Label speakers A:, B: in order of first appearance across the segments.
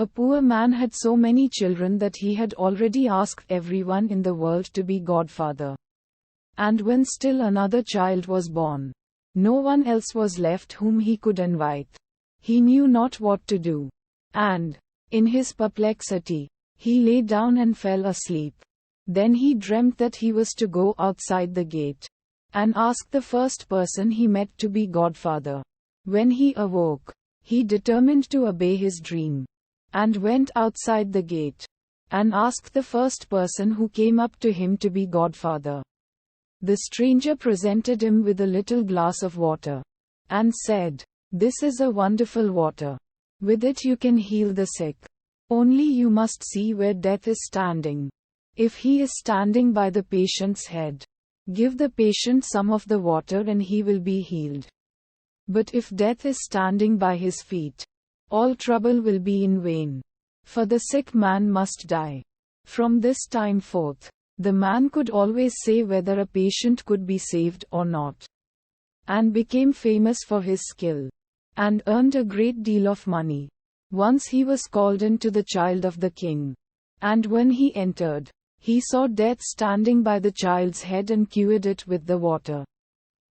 A: A poor man had so many children that he had already asked everyone in the world to be godfather. And when still another child was born, no one else was left whom he could invite. He knew not what to do. And, in his perplexity, he lay down and fell asleep. Then he dreamt that he was to go outside the gate and ask the first person he met to be godfather. When he awoke, he determined to obey his dream and went outside the gate and asked the first person who came up to him to be godfather. The stranger presented him with a little glass of water and said, "This is a wonderful water. With it you can heal the sick. Only you must see where death is standing. If he is standing by the patient's head, give the patient some of the water and he will be healed. But if death is standing by his feet, all trouble will be in vain. For the sick man must die." From this time forth, the man could always say whether a patient could be saved or not, and became famous for his skill, and earned a great deal of money. Once he was called in to the child of the king, and when he entered, he saw death standing by the child's head and cured it with the water.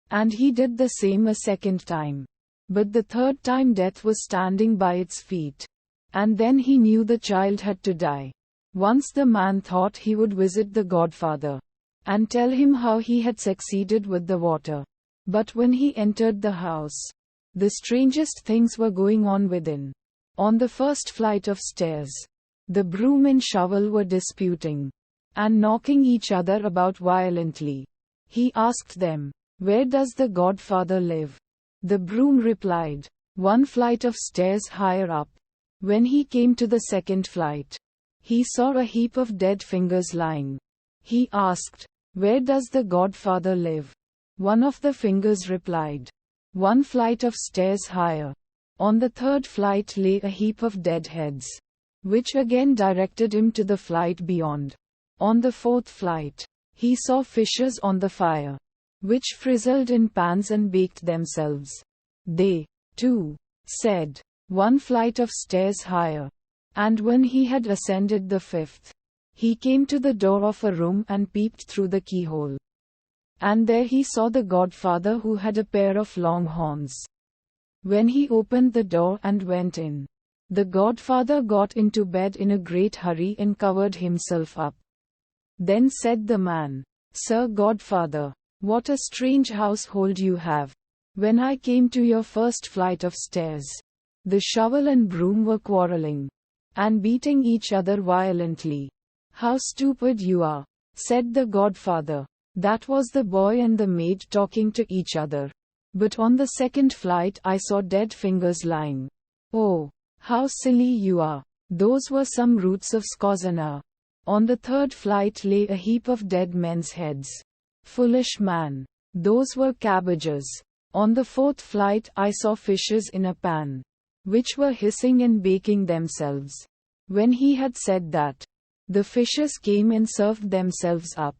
A: And he did the same a second time. But the third time death was standing by its feet. And then he knew the child had to die. Once the man thought he would visit the godfather and tell him how he had succeeded with the water. But when he entered the house, the strangest things were going on within. On the first flight of stairs, the broom and shovel were disputing and knocking each other about violently. He asked them, "Where does the godfather live?" The broom replied, "One flight of stairs higher up." When he came to the second flight, he saw a heap of dead fingers lying. He asked, "Where does the godfather live?" One of the fingers replied, "One flight of stairs higher." On the third flight lay a heap of dead heads, which again directed him to the flight beyond. On the fourth flight, he saw fishes on the fire, which frizzled in pans and baked themselves. They, too, said, "One flight of stairs higher." And when he had ascended the fifth, he came to the door of a room and peeped through the keyhole. And there he saw the godfather, who had a pair of long horns. When he opened the door and went in, the godfather got into bed in a great hurry and covered himself up. Then said the man, "Sir Godfather, what a strange household you have. When I came to your first flight of stairs, the shovel and broom were quarreling and beating each other violently." "How stupid you are," said the godfather. "That was the boy and the maid talking to each other. But on the second flight I saw dead fingers lying." "Oh, how silly you are. Those were some roots of scorzona." On the third flight lay a heap of dead men's heads. "Foolish man. Those were cabbages." On the fourth flight I saw fishes in a pan, which were hissing and baking themselves. When he had said that, the fishes came and served themselves up.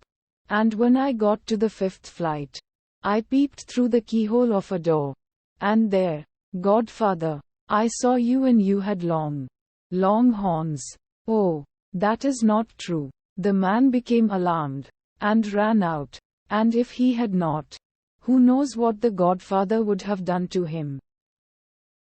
A: And when I got to the fifth flight, I peeped through the keyhole of a door. And there, Godfather, I saw you, and you had long, long horns." "Oh, that is not true." The man became alarmed and ran out. And if he had not, who knows what the godfather would have done to him.